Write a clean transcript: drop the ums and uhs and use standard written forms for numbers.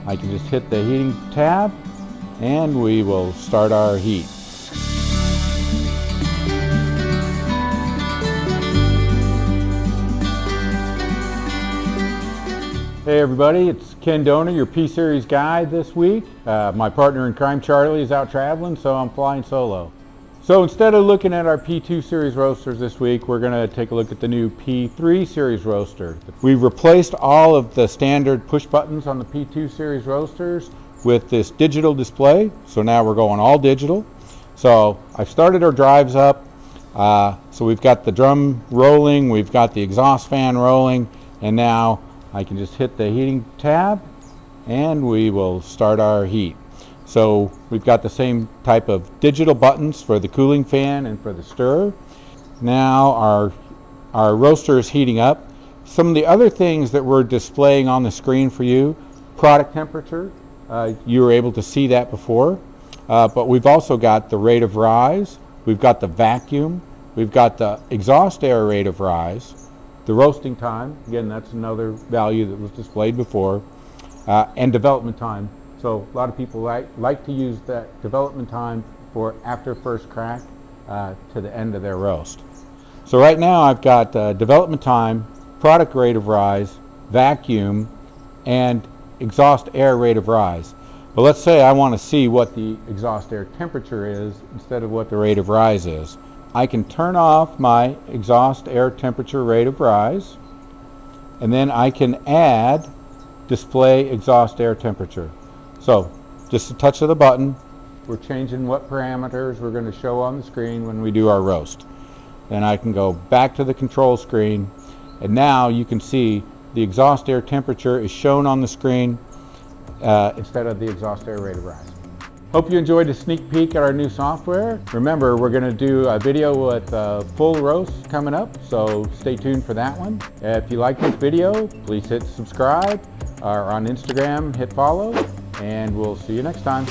I can just hit the heating tab and we will start our heat. Hey everybody, it's Ken Donor, your P Series guy this week. My partner in crime, Charlie, is out traveling, so I'm flying solo. So instead of looking at our P2 Series roasters this week, we're going to take a look at the new P3 Series roaster. We've replaced all of the standard push buttons on the P2 Series roasters with this digital display, so now we're going all digital. So I've started our drives up, so we've got the drum rolling, we've got the exhaust fan rolling, and now I can just hit the heating tab and we will start our heat. So we've got the same type of digital buttons for the cooling fan and for the stirrer. Now our roaster is heating up. Some of the other things that we're displaying on the screen for you, product temperature, you were able to see that before, but we've also got the rate of rise, we've got the vacuum, we've got the exhaust air rate of rise, the roasting time, again that's another value that was displayed before, and development time. So a lot of people like to use that development time for after first crack to the end of their roast. So right now I've got development time, product rate of rise, vacuum, and exhaust air rate of rise. But let's say I want to see what the exhaust air temperature is instead of what the rate of rise is. I can turn off my exhaust air temperature rate of rise, and then I can add display exhaust air temperature. So just a touch of the button, we're changing what parameters we're going to show on the screen when we do our roast. Then I can go back to the control screen, and now you can see the exhaust air temperature is shown on the screen instead of the exhaust air rate of rise. Hope you enjoyed a sneak peek at our new software. Remember, we're going to do a video with full roast coming up, so stay tuned for that one. If you like this video, please hit subscribe, or on Instagram, hit follow, and we'll see you next time.